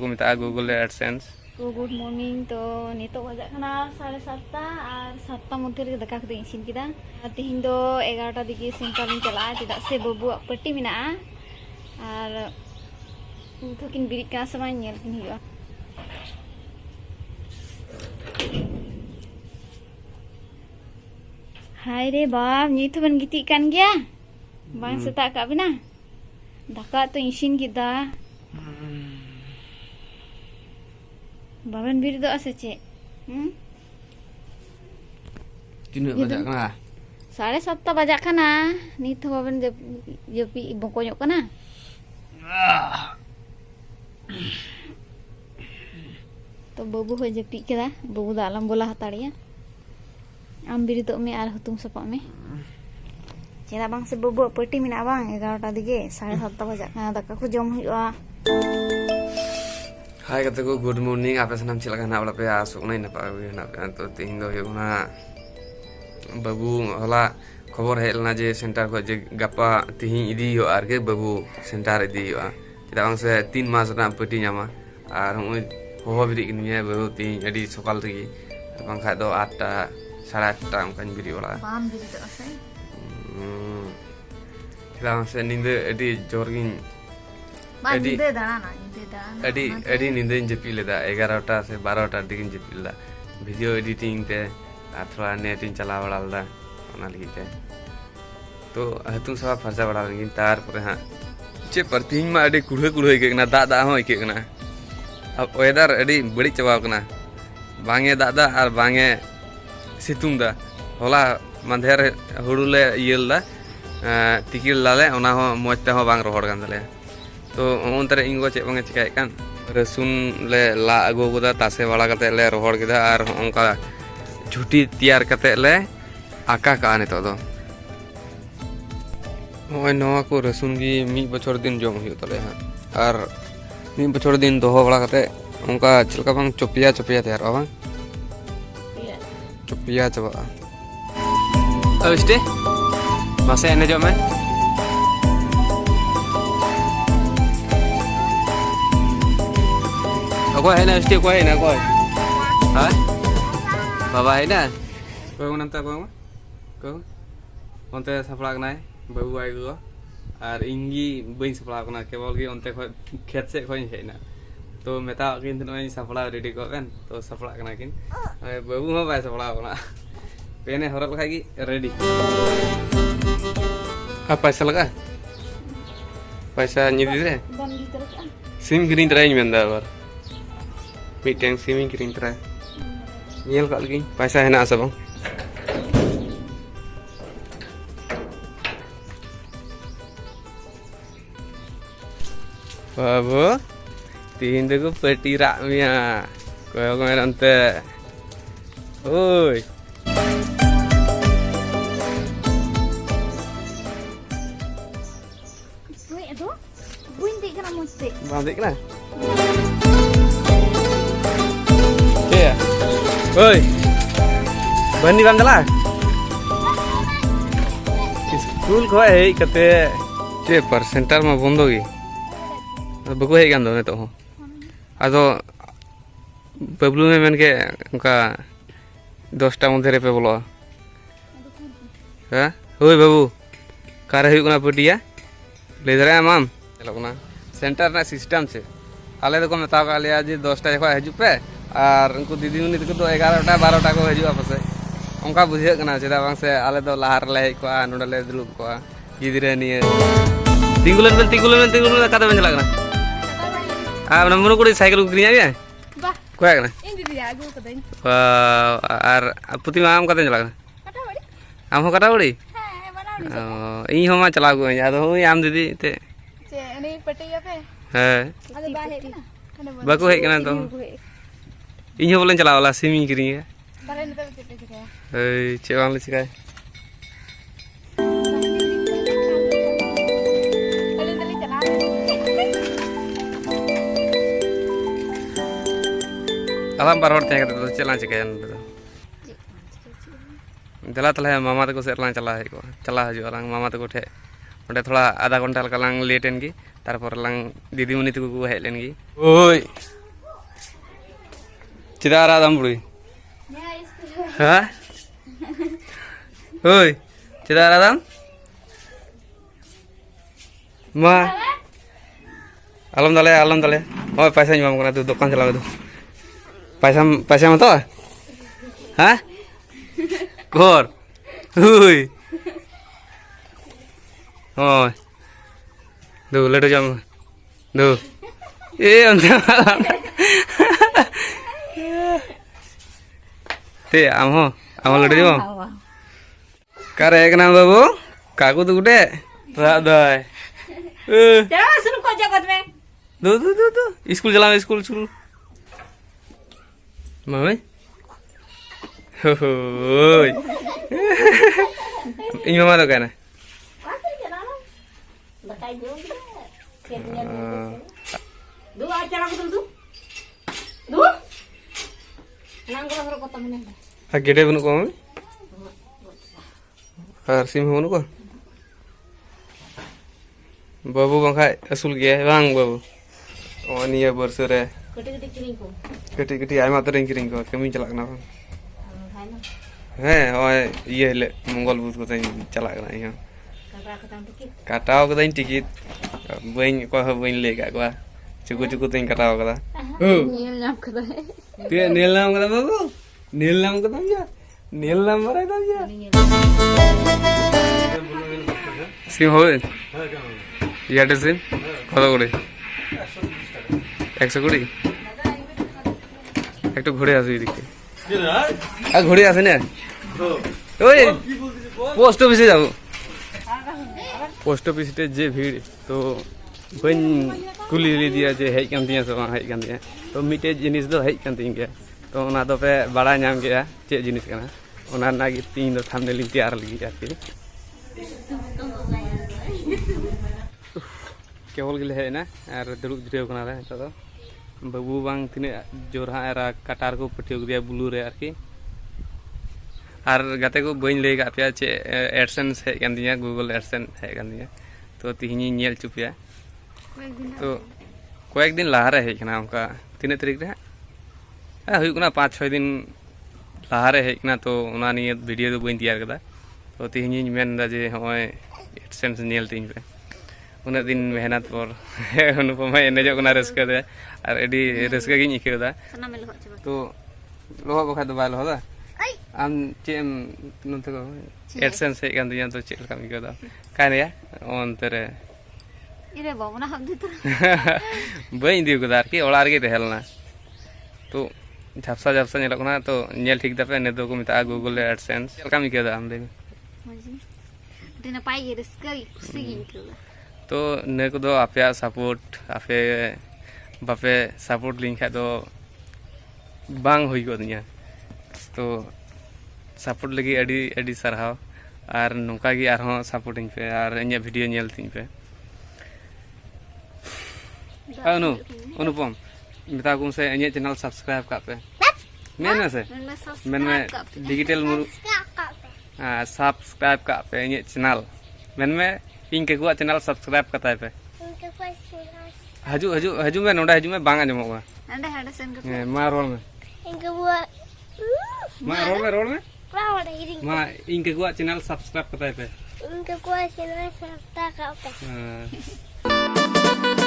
को मिता Google AdSense तो गुड मॉर्निंग तो नितो बजा खाना 7:30 और 7टा मध्य रे दाका खदे इसिन किदा तिहिन दो 11टा दिगे सेंटर इन चला चेदा से बबू पट्टी मिना और उठकिन बिरिक का समय नेल किन हियो हाय रे बाप नितो बन गिती कान गया बांग सेता का बिना दाका तो इसिन किदा बाबन बिर दो आसे चे तीन बजा कना 7:30 बजा खाना नित बाबन जपी बकोñok kana तो बाबू हो जपी केदा बाबू दा आलम बोला हताड़िया आम बिर दो में आर हुतुम सपा में चेदा बांग से बाबू पट्टी मिना बांग 11टा दिगे 7:30 बजा खाना दाका को जम हुआ हाय कते को गुड मॉर्निंग आपे सनम चिलका ना वाला पे आसुक नहीं नपा ना तो तिहिन दो ना बाबू होला खबर हेलना जे सेंटर को जे गप्पा तिहिन इदी हो आर के बाबू सेंटर इदी हो चेदा बांग से 3 मास ना पट्टी ᱧᱟᱢᱟ आर हम हो बिरि किनिया बाबू तिहिन अडी सकाल रगी बांग खा दो 8टा 8:30 onkan बिरि वाला बाम बिर दो आसे चेदा बांग से निंदे अडी जोरगिन बांग दे दाना अडी नींद जपी लेदा 11टा से 12टा दिगिन जपी लेदा वीडियो एडिटिंग ते थोड़ा नेट इन चला बड़ा लेदा ओना लगी ते तो हतुं सवा फरजा बड़ा लगी तार पर हां चे परतिंग मा अडी कुड़े कुड़े के ना दा हो के ना अब वेदर अडी बड़ी चबा कना बांगे दा और बांगे सितुंग दा होला मांधेर हुड़ुले येलदा तिकिल लाले ओना हो मोजते हो बांग रोहड़ कान दले तो उनतरे इंगो चे बांगे चिकाय कान रसुन ले ला अगो गोदा तासे वाला कते ले रोहड़ केदा और ओंका झुटी तैयार कते ले आका का ने तो दो ओय नवा को रसुन की 1 बछर दिन जम हुयो तले हां और 1 बछर दिन दोहो वाला कते ओंका चिलका बांग चोपिया तैयार बांग चोपिया चबा अबस्टे मासे एने जो में कोई है ना स्टे कोई है ना कोई हाँ बाबा है ना कोई को नंता को उनते सफला कना है बाबू आई गो और इंगी बइन सफला कना केवल की उनते खेत से कोई है ना तो मेता किन तो सफला रेडी को बेन तो सफला कना किन बाबू हो बाय सफला कना पेने हरक लगी रेडी अब पैसा लगा पैसा निदी दे सिम ग्रीन ट्राई में अंदर बार मीटिंग सिमिंग किरिंग ट्राई नियल का लगी पैसा है ना सब बाबू तीन देखो पेटी रा मिया कोई को मेरे अंते ओए ओए अदो बुइन दे कना मोते बांध दे कना ओए बनी बाम चला स्कूल को है कते चे पर सेंटर में बंद होगी बको है गंदो ने तो आदो बबलू में मन के उनका 10टा मध्य पे बोलो हां ओए बाबू कार है कोना पटिया ले जरा माम चलो कोना सेंटर ना सिस्टम से आले तो को मेता का लिया जी 10टा जखा हजू पे और उनको दीदी उनी तक तो 11टा 12टा को हजूआ पासे उनका बुझे कना चेदा बांग से आले तो लाहार ले को नोडले दुलुब को गिदरे निये तिंगुलन कता बन चला कना आ नंबर को साइकिल को किनिया बे बा कोया कना इन दीदी आगु कतई और पुती माम कता चला कना कटावड़ी आम हो कटावड़ी हां बनावड़ी इन हो मा चला गो या तो आम दीदी ते जे एनी पटिया पे हां अरे बा है ना बाको है कना तो इन बोलन चला वाला सिमी करी है बारे न तब चेटे चिकाय ए चेवांग ले चिकाय अले तले चला alam parwar tanya kata तो चला चिकाय दला तले मामा तको से चला है को चला हजू अलांग मामा तको ठे onde thoda आधा घंटा लका lang लेट एन गी तारपर lang दीदीमणि तको को हेज लेन गी ओय चिदा रादम बुड़ी हां ओय चिदा रादम मा आलम दाले ओय पैसा ᱧᱟᱢ ᱠᱟᱱᱟ ᱛᱚ ᱫᱚᱠᱟᱱ ᱪᱟᱞᱟᱣ ᱫᱚ पैसा मत हाँ कोर हुई ओय दो लड्डू जाम दो ए ते आमो लड्डू जाम करे एक नाम बाबू काकू तो गुटे रादाय चलो सुन को जगत में दो स्कूल चला स्कूल मम्मी होय इन मामा तो कहना बताई दो दो आ चला को दो नंगला को तमने गेटे बनु को मम्मी और सिम बनु को बाबू बंखा असूल गया बांग बाबू ओ निया बरस रे कटी किरिंग को कटी आयमा तरह किरिंग को कमी चला कना है ओए ये ले मंगल बुध को तई चला कना यहाँ काटाओ कदा टिकट बइन को बइन ले का को चुकु तई काटाओ कदा नील नाम कदा ते नील नाम कदा बाबू नील नाम कदा या नील नाम मरे दा या सिम होय ইয়াতে সিম কত করে 120 একটু ঘুরে আসি এদিকে আর ঘুরে আসে না ওই পোস্ট অফিসে যাব পোস্ট অফিসে যে ভিড় তো বইন কুলি দিয়া যে হেই কান দিয়া সব হেই কান দিয়া তো মিটে জিনিস দো হেই কান তিন গया তো ওনা দো पे बड़ा नाम गया चे जिनिस कना ओना नागी तीन दो थंबनेल तैयार लगी आके केवल गिले है ना और दुड़ुब जिरेव कना रे तो बाबू बांग तिने जोर हा एरा कटार को पटियो दिया ब्लू रे आरकी और गाते को बइन ले गा पे चे एडसेंस है कान दिया गूगल एडसेंस है कान दिया तो तिहिनी नेल चुपिया तो कोएक दिन लाहारे है कना उनका तिने तारीख रे हुई कना 5-6 दिन लाहारे है कना तो उना निये वीडियो दो बइन तैयार कदा तो तिहिनी मेन दा जे होय एडसेंस नेल तिन पे उन दिन मेहनत पर अनुपमा एनेजो कना रस्का दे और एडी रस्का गिन इकेदा तो लोहा बखा तो बाय लोहा आम चेम नते को एडसेंस हे कान दिया तो चेल काम इकेदा काने या ओनतरे इरे बाबना हम दितो बई दिउ कदार की ओलार के रहलना तो झपसा नेल कना तो नेल ठीक दपे ने दो को मिता गूगल एडसेंस चेल काम इकेदा हम दे मजी दिना पाई रिस्क खुशी इकेदा तो ने को दो आपया सपोर्ट आपे बापे सपोर्ट लिंक है तो बांग हुई को दिया तो सपोर्ट लगी अडी सरहाव और नौका की आरहों सपोर्टिंग पे और इन वीडियो नेल तिन पे अनुपम मिता कुम से इन चैनल सब्सक्राइब का पे मेन में डिजिटल मुरु सब्सक्राइब का पे इन चैनल मेन में इन के गुआ चैनल सब्सक्राइब करता है पे हजू में नोडा हजू में बांग आजमोगा अंडे हडे सेन के मा रोल में इनके बुआ मा रोल में मा इन के गुआ चैनल सब्सक्राइब करता है पे इनके बुआ चैनल सब्सक्राइब करता है